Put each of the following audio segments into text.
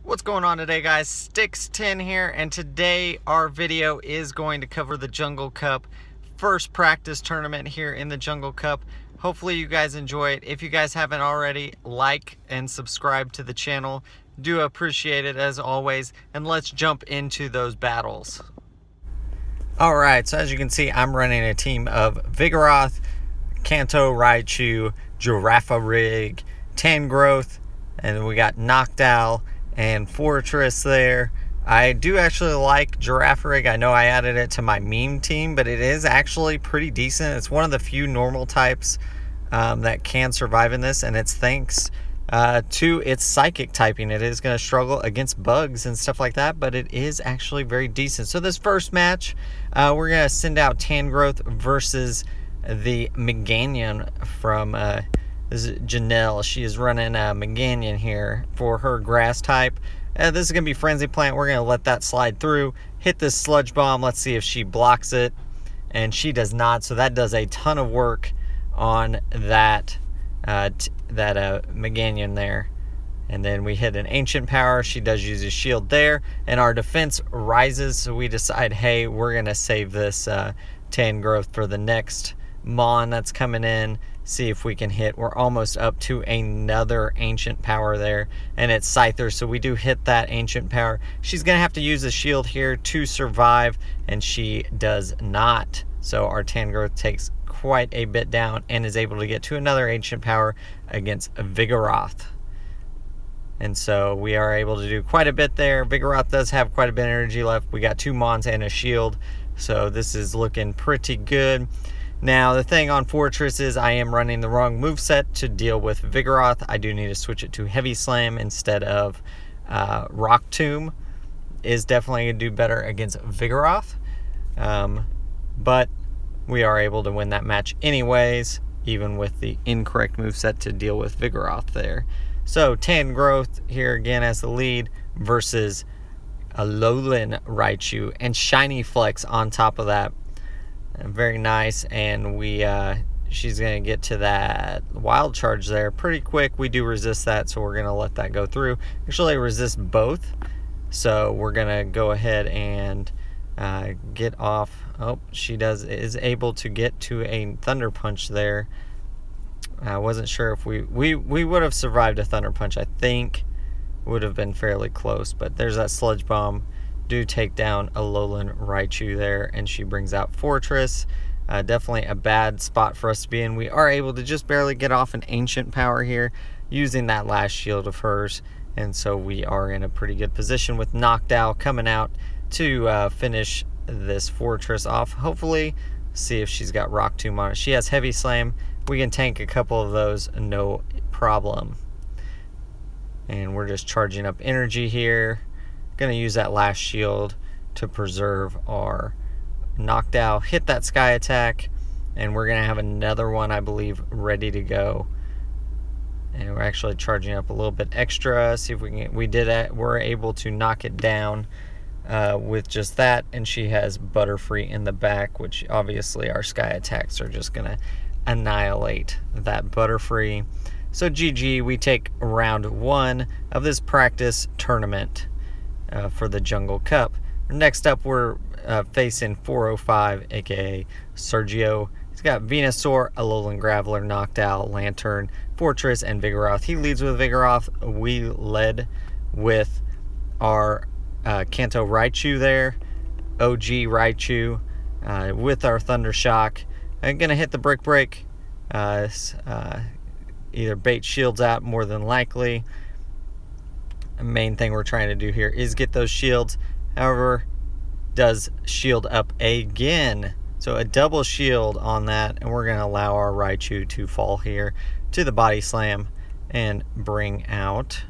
What's going on today, guys? Sticks10 here, and today our video is going to cover the Jungle Cup first practice tournament here in the Jungle Cup. Hopefully you guys enjoy it. If you guys haven't already, like and subscribe to the channel. Do appreciate it as always, and let's jump into those battles. Alright, so as you can see, I'm running a team of Vigoroth, Kanto Raichu, Girafarig, Tangrowth, and we got Noctowl and Forretress there. I do actually like Girafarig. I know I added it to my meme team, but it is actually pretty decent. It's one of the few normal types that can survive in this, and it's thanks to its psychic typing. It is going to struggle against bugs and stuff like that, but it is actually very decent. So this first match, we're going to send out Tangrowth versus the Meganium from this is Janelle. She is running a Meganium here for her grass type. This is going to be Frenzy Plant. We're going to let that slide through. Hit this Sludge Bomb. Let's see if she blocks it. And she does not. So that does a ton of work on that Meganium there. And then we hit an Ancient Power. She does use a shield there. And our defense rises. So we decide, hey, we're going to save this Tangrowth for the next Mon that's coming in. See if we can hit. We're almost up to another Ancient Power there, and it's Scyther, so we do hit that Ancient Power. She's gonna have to use a shield here to survive, and she does not. So our Tangrowth takes quite a bit down and is able to get to another Ancient Power against Vigoroth. And so we are able to do quite a bit there. Vigoroth does have quite a bit of energy left. We got 2 Mons and a shield, so this is looking pretty good. Now, the thing on Forretress is I am running the wrong moveset to deal with Vigoroth. I do need to switch it to Heavy Slam instead of Rock Tomb. Is definitely going to do better against Vigoroth. But we are able to win that match anyways, even with the incorrect moveset to deal with Vigoroth there. So, Tangrowth here again as the lead versus Alolan Raichu and Shiny Flex on top of that. Very nice, and she's going to get to that wild charge there pretty quick. We do resist that, so we're going to let that go through. Actually, resist both, so we're going to go ahead and get off. Oh, she is able to get to a Thunder Punch there. I wasn't sure if we would have survived a Thunder Punch. I think would have been fairly close, but there's that Sludge Bomb. Do take down Alolan Raichu there, and she brings out Forretress. Definitely a bad spot for us to be in. We are able to just barely get off an Ancient Power here using that last shield of hers, and so we are in a pretty good position with Noctowl coming out to finish this Forretress off. Hopefully, see if she's got Rock Tomb on it. She has Heavy Slam. We can tank a couple of those, no problem. And we're just charging up energy here. Going to use that last shield to preserve our Noctowl. Hit that Sky Attack, and we're going to have another one, I believe, ready to go. And we're actually charging up a little bit extra. See if we can. We're able to knock it down with just that, and she has Butterfree in the back, which obviously our Sky Attacks are just going to annihilate that Butterfree. So GG, we take round 1 of this practice tournament. For the Jungle Cup. Next up, we're facing 405, aka Sergio. He's got Venusaur, Alolan Graveler, Noctowl, Lantern, Forretress, and Vigoroth. He leads with Vigoroth. We led with our Kanto Raichu there, OG Raichu, with our Thunder Shock. I'm going to hit the Brick Break. Either bait shields out more than likely. The main thing we're trying to do here is get those shields. However, does shield up again. So a double shield on that, and we're going to allow our Raichu to fall here to the Body Slam and bring out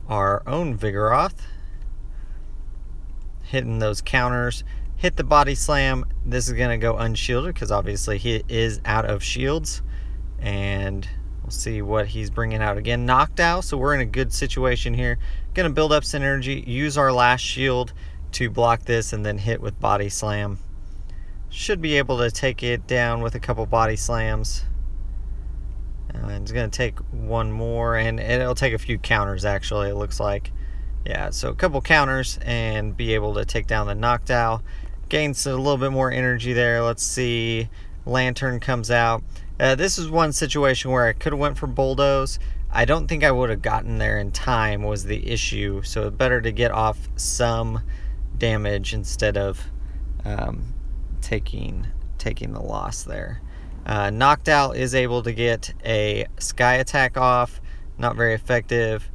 our own Vigoroth. Hitting those counters. Hit the Body Slam. This is going to go unshielded because obviously he is out of shields. And we'll see what he's bringing out again. Noctowl, so we're in a good situation here. Going to build up some energy, use our last shield to block this, and then hit with Body Slam. Should be able to take it down with a couple Body Slams. It's going to take one more, and it'll take a few counters, actually, it looks like. Yeah, so a couple counters and be able to take down the Noctowl. Gains a little bit more energy there. Let's see. Lantern comes out. This is one situation where I could have went for Bulldoze. I don't think I would have gotten there in time was the issue. So better to get off some damage instead of taking the loss there. Noctowl is able to get a Sky Attack off. Not very effective.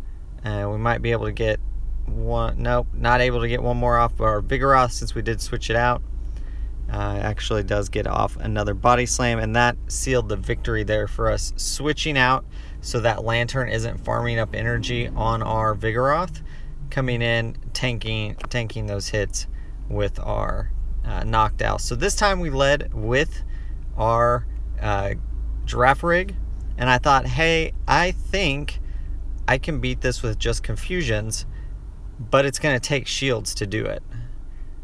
We might be able to get one. Nope, not able to get one more off. But our Vigoroth, since we did switch it out, actually does get off another Body Slam, and that sealed the victory there for us switching out so that Lantern isn't farming up energy on our Vigoroth, coming in, tanking those hits with our Noctowl. So this time we led with our Girafarig, and I thought, hey, I think I can beat this with just Confusions, but it's going to take shields to do it.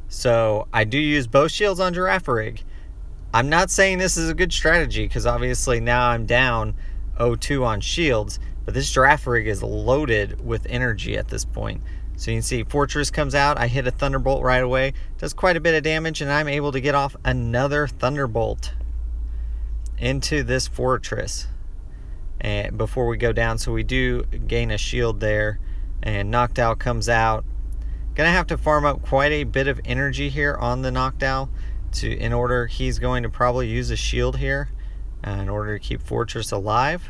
So I do use both shields on Girafarig. I'm not saying this is a good strategy because obviously now I'm down 0-2 on shields, but this Girafarig is loaded with energy at this point. So you can see Forretress comes out, I hit a Thunderbolt right away, does quite a bit of damage, and I'm able to get off another Thunderbolt into this Forretress and before we go down. So we do gain a shield there, and Noctowl comes out. Gonna have to farm up quite a bit of energy here on the Noctowl in order. He's going to probably use a shield here in order to keep Forretress alive.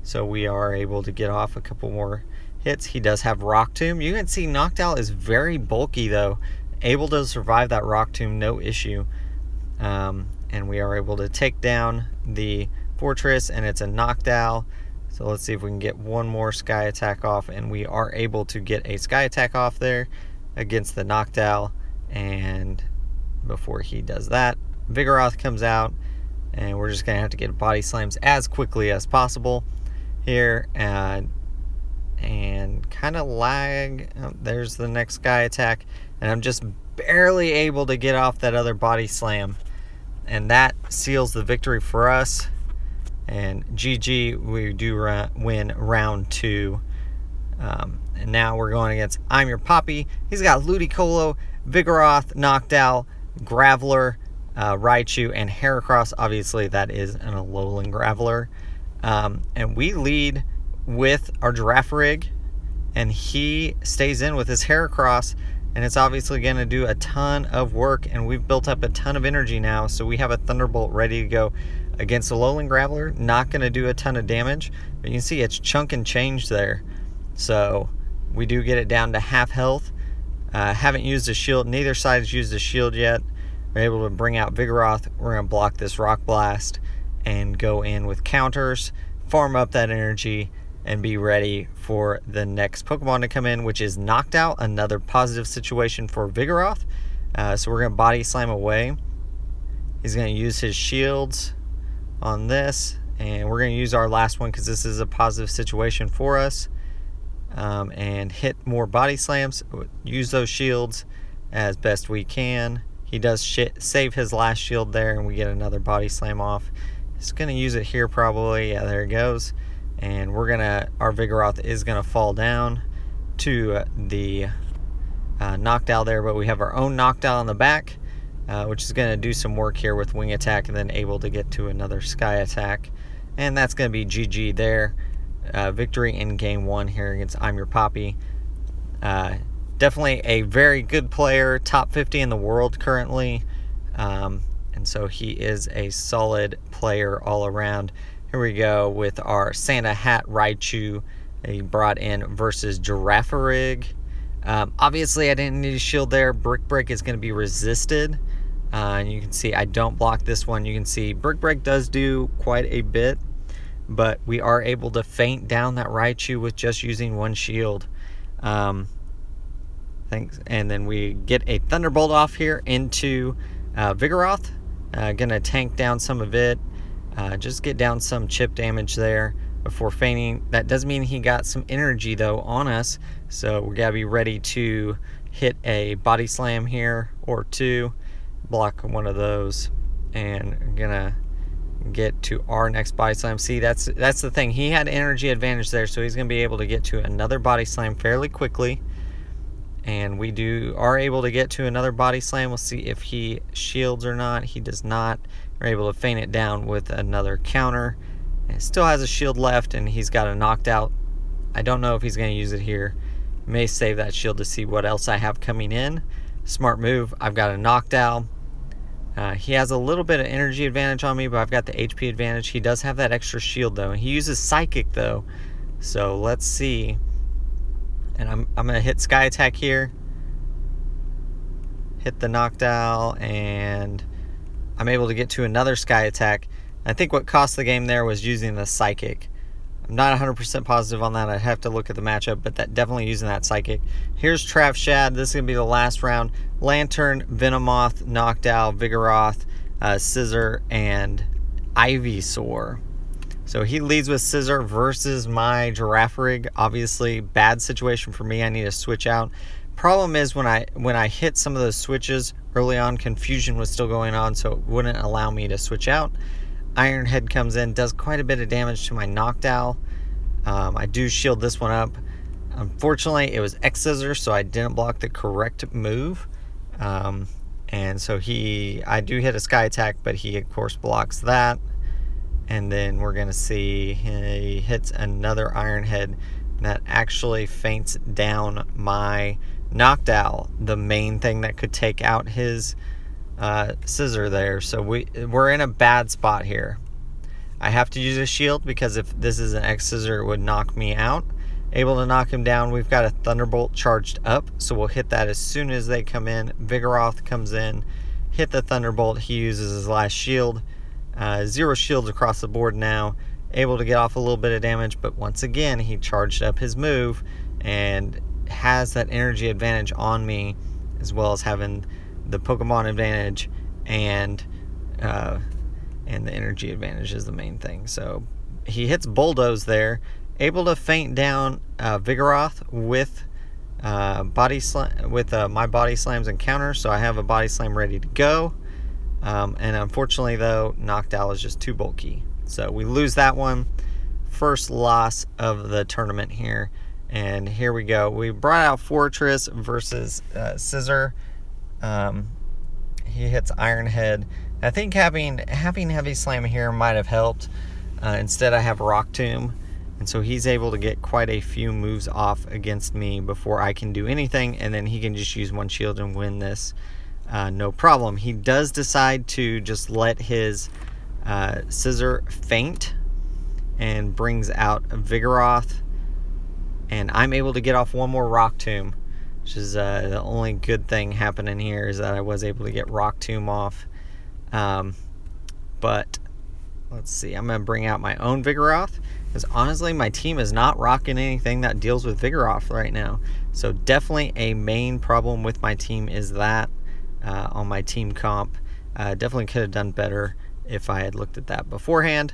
So we are able to get off a couple more hits. He does have Rock Tomb. You can see Noctowl is very bulky though, able to survive that Rock Tomb no issue. And we are able to take down the Forretress, and it's a Noctowl. So let's see if we can get one more Sky Attack off, and we are able to get a Sky Attack off there against the Noctowl. And before he does that, Vigoroth comes out, and we're just gonna have to get Body Slams as quickly as possible here, and kind of lag. Oh, there's the next Sky Attack, and I'm just barely able to get off that other Body Slam, and that seals the victory for us. And GG, we do win round 2. And now we're going against I'm Your Poppy. He's got Ludicolo, Vigoroth, Noctowl, Graveler, Raichu, and Heracross. Obviously, that is an Alolan Graveler. And we lead with our Girafarig, and he stays in with his Heracross, and it's obviously going to do a ton of work, and we've built up a ton of energy now, so we have a Thunderbolt ready to go against Alolan Graveler. Not going to do a ton of damage, but you can see it's chunk and change there. So we do get it down to half health. Haven't used a shield. Neither side has used a shield yet. We're able to bring out Vigoroth. We're going to block this Rock Blast and go in with counters, farm up that energy, and be ready for the next Pokemon to come in, which is Noctowl. Another positive situation for Vigoroth. So we're going to Body Slam away. He's going to use his shields on this, and we're going to use our last one because this is a positive situation for us, and hit more Body Slams, use those shields as best we can. He does save his last shield there, and we get another Body Slam off. He's going to use it here probably. Yeah, there it goes. And our Vigoroth is going to fall down to the Noctowl there, but we have our own Noctowl in the back, which is going to do some work here with Wing Attack, and then able to get to another Sky Attack. And that's going to be GG there. Victory in game 1 here against I'm Your Poppy. Definitely a very good player, top 50 in the world currently. And so he is a solid player all around. Here we go with our Santa Hat Raichu he brought in versus Girafarig. Obviously I didn't need a shield there. Brick Break is going to be resisted. And you can see I don't block this one. You can see Brick Break does do quite a bit, but we are able to feint down that Raichu with just using one shield. Thanks. And then we get a Thunderbolt off here into Vigoroth. Gonna tank down some of it. Just get down some chip damage there before feinting. That does mean he got some energy though on us, so we gotta be ready to hit a Body Slam here or two, block one of those, and we're gonna get to our next Body Slam. See, that's the thing. He had energy advantage there, so he's gonna be able to get to another Body Slam fairly quickly. And we are able to get to another body slam. We'll see if he shields or not. He does not. We're able to feint it down with another counter. And it still has a shield left, and he's got a Noctowl. I don't know if he's going to use it here. May save that shield to see what else I have coming in. Smart move. I've got a Noctowl. He has a little bit of energy advantage on me, but I've got the HP advantage. He does have that extra shield, though. He uses Psychic, though. So let's see. And I'm going to hit Sky Attack here. Hit the Noctowl, and I'm able to get to another Sky Attack. I think what cost the game there was using the Psychic. I'm not 100% positive on that. I'd have to look at the matchup, but that definitely using that Psychic. Here's Shad. This is going to be the last round. Lantern, Venomoth, Noctowl, Vigoroth, Scizor, and Ivysaur. So he leads with Scizor versus my Girafarig. Obviously, bad situation for me. I need to switch out. Problem is when I hit some of those switches early on, confusion was still going on, so it wouldn't allow me to switch out. Iron Head comes in, does quite a bit of damage to my Noctowl. I do shield this one up. Unfortunately, it was X-Scissor, so I didn't block the correct move. And so I do hit a Sky Attack, but he, of course, blocks that. And then we're going to see he hits another Iron Head that actually feints down my Noctowl, the main thing that could take out his Scizor there. So we're in a bad spot here. I have to use a shield because if this is an X-Scissor, it would knock me out. Able to knock him down. We've got a Thunderbolt charged up, so we'll hit that as soon as they come in. Vigoroth comes in, hit the Thunderbolt. He uses his last shield. 0 shields across the board now. Able to get off a little bit of damage, but once again, he charged up his move and has that energy advantage on me, as well as having the Pokemon advantage and the energy advantage is the main thing. So he hits Bulldoze there, able to feint down Vigoroth with my body slams and counters. So I have a body slam ready to go. And unfortunately, though, Noctowl is just too bulky. So we lose that one. First loss of the tournament here. And here we go. We brought out Forretress versus Scizor. He hits Iron Head. I think having Heavy Slam here might have helped. Instead, I have Rock Tomb. And so he's able to get quite a few moves off against me before I can do anything. And then he can just use one shield and win this. No problem. He does decide to just let his Scizor feint and brings out Vigoroth. And I'm able to get off one more Rock Tomb, which is the only good thing happening here is that I was able to get Rock Tomb off. But let's see. I'm going to bring out my own Vigoroth because honestly, my team is not rocking anything that deals with Vigoroth right now. So definitely a main problem with my team is that. On my team comp. Definitely could have done better if I had looked at that beforehand.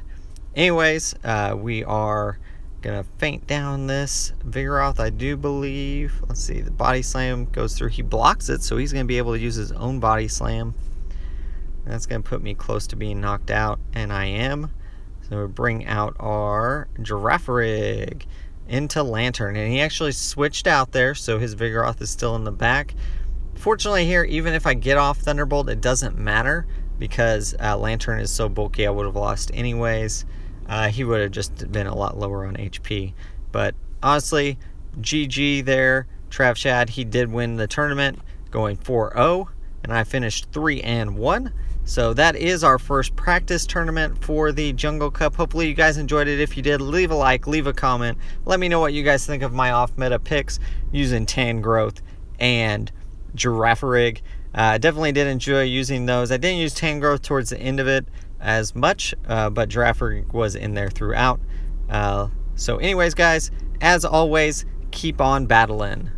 Anyways, we are going to feint down this Vigoroth, I do believe. Let's see, the body slam goes through. He blocks it, so he's going to be able to use his own body slam. That's going to put me close to being knocked out, and I am. So we bring out our Girafarig into Lantern, and he actually switched out there, so his Vigoroth is still in the back. Fortunately here, even if I get off Thunderbolt, it doesn't matter because Lantern is so bulky I would have lost anyways. He would have just been a lot lower on HP. But honestly, GG there. Shad, he did win the tournament going 4-0, and I finished 3-1. So that is our first practice tournament for the Jungle Cup. Hopefully you guys enjoyed it. If you did, leave a like, leave a comment. Let me know what you guys think of my off-meta picks using Tangrowth and Girafarig. Definitely did enjoy using those. I didn't use Tangrowth towards the end of it as much, but Girafarig was in there throughout. So anyways, guys, as always, keep on battling.